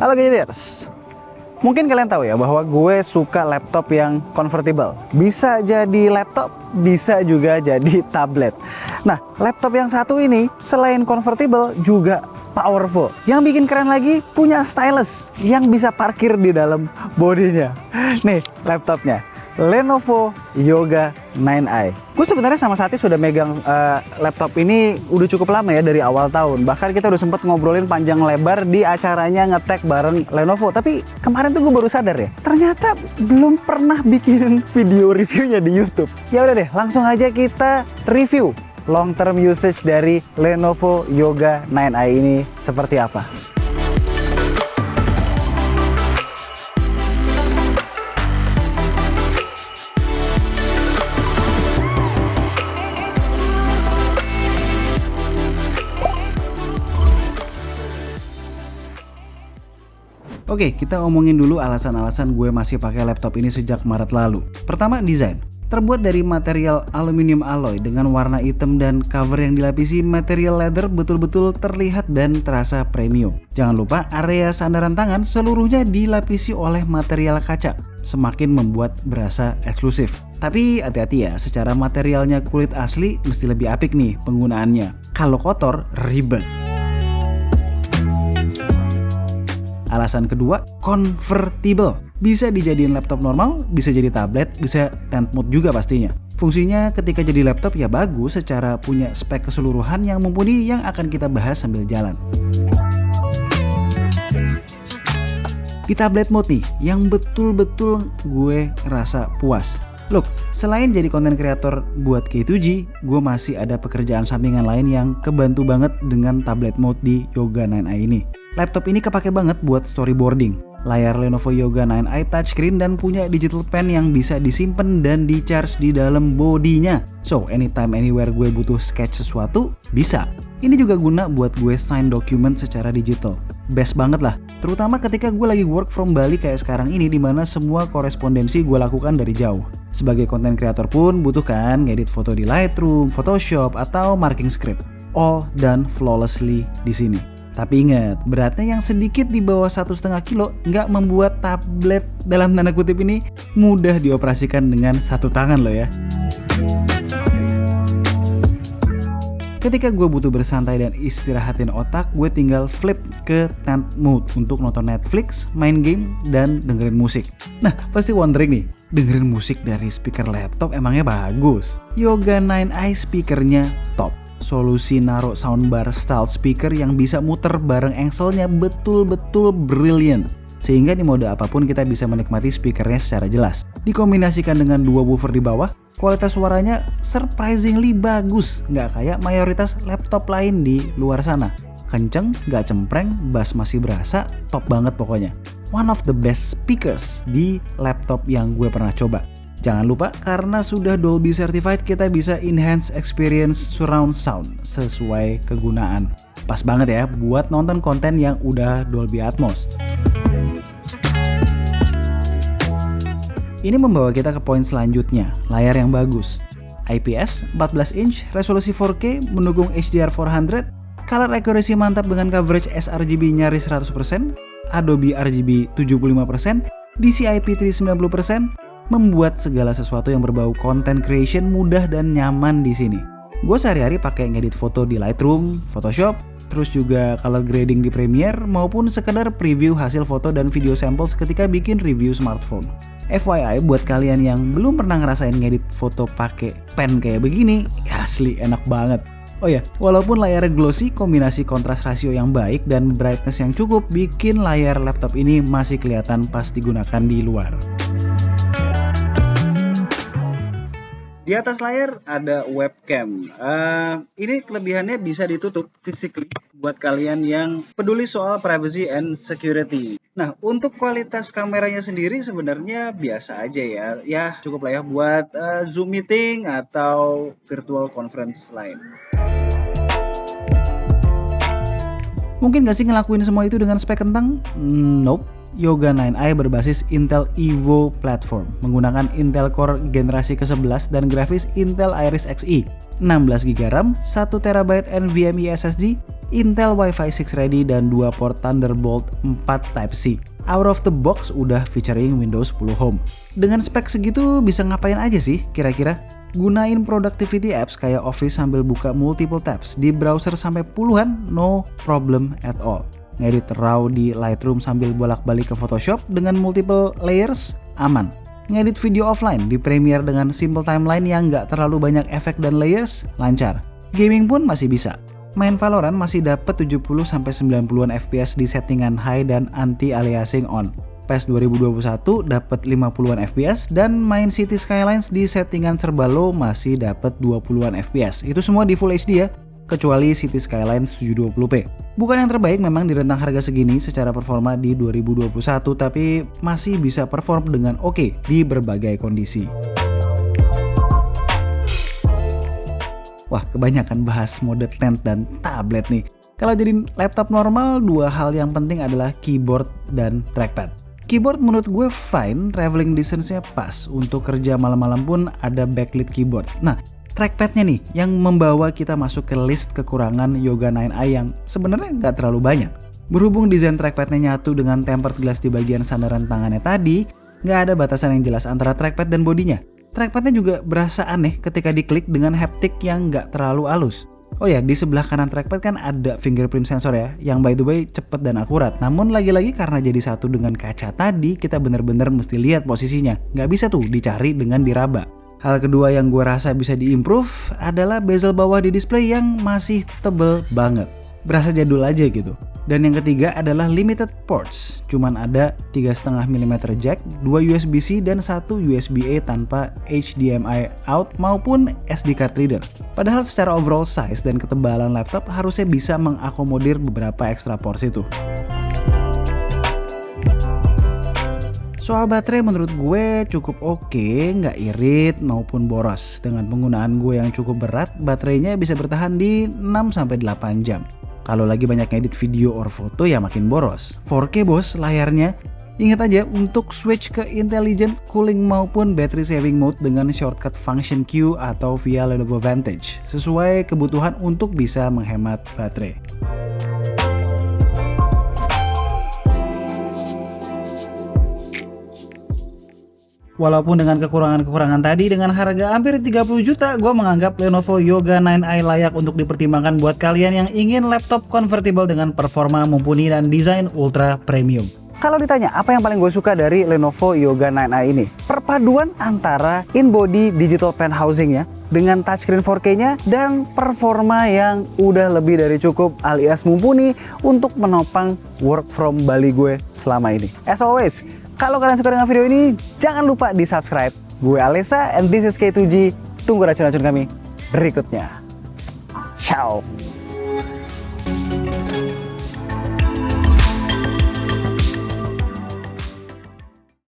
Halo gamers, mungkin kalian tahu ya bahwa gue suka laptop yang convertible. Bisa jadi laptop, bisa juga jadi tablet. Nah, laptop yang satu ini selain convertible juga powerful. Yang bikin keren lagi, punya stylus yang bisa parkir di dalam bodinya. Nih laptopnya, Lenovo Yoga 9i. Gue sebenarnya sama Sati sudah megang laptop ini udah cukup lama ya, dari awal tahun. Bahkan kita udah sempet ngobrolin panjang lebar di acaranya ngetek bareng Lenovo. Tapi kemarin tuh gue baru sadar ya, ternyata belum pernah bikin video reviewnya di YouTube. Ya udah deh, langsung aja kita review long term usage dari Lenovo Yoga 9i ini seperti apa. Oke, kita omongin dulu alasan-alasan gue masih pakai laptop ini sejak Maret lalu. Pertama, desain. Terbuat dari material aluminium alloy dengan warna hitam dan cover yang dilapisi material leather betul-betul terlihat dan terasa premium. Jangan lupa area sandaran tangan seluruhnya dilapisi oleh material kaca, semakin membuat berasa eksklusif. Tapi hati-hati ya, secara materialnya kulit asli mesti lebih apik nih penggunaannya. Kalau kotor, ribet. Alasan kedua, convertible. Bisa dijadiin laptop normal, bisa jadi tablet, bisa tent mode juga pastinya. Fungsinya ketika jadi laptop ya bagus secara punya spek keseluruhan yang mumpuni, yang akan kita bahas sambil jalan. Di tablet mode nih, yang betul-betul gue rasa puas. Look, selain jadi konten kreator buat K2G, gue masih ada pekerjaan sampingan lain yang kebantu banget dengan tablet mode di Yoga 9i ini. Laptop ini kepake banget buat storyboarding. Layar Lenovo Yoga 9i touchscreen dan punya digital pen yang bisa disimpan dan di-charge di dalam bodinya. So, anytime anywhere gue butuh sketch sesuatu, bisa. Ini juga guna buat gue sign document secara digital. Best banget lah, terutama ketika gue lagi work from Bali kayak sekarang ini, dimana semua korespondensi gue lakukan dari jauh. Sebagai content creator pun butuh kan ngedit foto di Lightroom, Photoshop, atau marking script. All done flawlessly di sini. Tapi ingat, beratnya yang sedikit di bawah 1,5 kilo nggak membuat tablet dalam tanda kutip ini mudah dioperasikan dengan satu tangan loh ya. Ketika gue butuh bersantai dan istirahatin otak, gue tinggal flip ke tent mode untuk nonton Netflix, main game, dan dengerin musik. Nah, pasti wondering nih, dengerin musik dari speaker laptop emangnya bagus? Yoga 9i speakernya top. Solusi naruh soundbar style speaker yang bisa muter bareng engselnya betul-betul brilliant. Sehingga di mode apapun kita bisa menikmati speakernya secara jelas. Dikombinasikan dengan dua woofer di bawah, kualitas suaranya surprisingly bagus. Nggak kayak mayoritas laptop lain di luar sana. Kenceng, nggak cempreng, bass masih berasa, top banget pokoknya. One of the best speakers di laptop yang gue pernah coba. Jangan lupa, karena sudah Dolby Certified, kita bisa enhance experience surround sound sesuai kegunaan. Pas banget ya buat nonton konten yang udah Dolby Atmos. Ini membawa kita ke poin selanjutnya, layar yang bagus. IPS 14 inch, resolusi 4K, mendukung HDR400, color accuracy mantap dengan coverage sRGB nyaris 100%, Adobe RGB 75%, DCI-P3 90%, membuat segala sesuatu yang berbau content creation mudah dan nyaman di sini. Gue sehari-hari pakai ngedit foto di Lightroom, Photoshop, terus juga color grading di Premiere, maupun sekedar preview hasil foto dan video samples ketika bikin review smartphone. FYI, buat kalian yang belum pernah ngerasain ngedit foto pakai pen kayak begini, asli enak banget. Oh ya, walaupun layarnya glossy, kombinasi kontras rasio yang baik dan brightness yang cukup bikin layar laptop ini masih kelihatan pas digunakan di luar. Di atas layar ada webcam. Ini kelebihannya bisa ditutup physically buat kalian yang peduli soal privacy and security. Nah, untuk kualitas kameranya sendiri sebenarnya biasa aja ya. Ya, cukup lah ya buat Zoom meeting atau virtual conference lain. Mungkin gak sih ngelakuin semua itu dengan spek kentang? Nope. Yoga 9i berbasis Intel Evo platform, menggunakan Intel Core generasi ke-11 dan grafis Intel Iris Xe, 16GB RAM, 1TB NVMe SSD, Intel Wi-Fi 6 ready, dan 2 port Thunderbolt 4 Type-C. Out of the box udah featuring Windows 10 Home. Dengan spek segitu bisa ngapain aja sih kira-kira? Gunain productivity apps kayak Office sambil buka multiple tabs di browser sampai puluhan, no problem at all. Ngedit RAW di Lightroom sambil bolak-balik ke Photoshop dengan multiple layers, aman. Ngedit video offline di Premiere dengan simple timeline yang nggak terlalu banyak efek dan layers, lancar. Gaming pun masih bisa. Main Valorant masih dapat 70-90an FPS di settingan high dan anti-aliasing on. PES 2021 dapat 50an FPS dan main City Skylines di settingan serba low masih dapat 20an FPS. Itu semua di Full HD ya, kecuali City Skylines 720p. Bukan yang terbaik memang di rentang harga segini secara performa di 2021, tapi masih bisa perform dengan oke di berbagai kondisi. Wah, kebanyakan bahas mode tent dan tablet nih. Kalau jadi laptop normal, 2 hal yang penting adalah keyboard dan trackpad. Keyboard menurut gue fine, traveling distance-nya pas. Untuk kerja malam-malam pun ada backlit keyboard. Nah, trackpadnya nih yang membawa kita masuk ke list kekurangan Yoga 9i yang sebenarnya nggak terlalu banyak. Berhubung desain trackpadnya nyatu dengan tempered glass di bagian sandaran tangannya tadi, nggak ada batasan yang jelas antara trackpad dan bodinya. Trackpadnya juga berasa aneh ketika diklik dengan haptic yang nggak terlalu halus. Oh ya, di sebelah kanan trackpad kan ada fingerprint sensor ya, yang by the way cepet dan akurat. Namun lagi-lagi karena jadi satu dengan kaca tadi, kita bener-bener mesti lihat posisinya. Nggak bisa tuh dicari dengan diraba. Hal kedua yang gue rasa bisa diimprove adalah bezel bawah di display yang masih tebel banget. Berasa jadul aja gitu. Dan yang ketiga adalah limited ports. Cuman ada 3,5 mm jack, 2 USB-C dan 1 USB-A tanpa HDMI out maupun SD card reader. Padahal secara overall size dan ketebalan laptop harusnya bisa mengakomodir beberapa ekstra ports itu. Soal baterai menurut gue cukup oke, nggak irit maupun boros. Dengan penggunaan gue yang cukup berat, baterainya bisa bertahan di 6-8 jam. Kalau lagi banyak ngedit video or foto ya makin boros. 4K bos layarnya. Ingat aja untuk switch ke intelligent cooling maupun battery saving mode dengan shortcut function Q atau via Lenovo Vantage. Sesuai kebutuhan untuk bisa menghemat baterai. Walaupun dengan kekurangan-kekurangan tadi, dengan harga hampir 30 juta, gue menganggap Lenovo Yoga 9i layak untuk dipertimbangkan buat kalian yang ingin laptop convertible dengan performa mumpuni dan desain ultra premium. Kalau ditanya apa yang paling gue suka dari Lenovo Yoga 9i ini, perpaduan antara in-body digital pen housing ya, dengan touchscreen 4K-nya dan performa yang udah lebih dari cukup alias mumpuni untuk menopang work from Bali gue selama ini. As always, kalau kalian suka dengan video ini, jangan lupa di subscribe. Gue Alessa and this is K2G. Tunggu racun-racun kami berikutnya. Ciao.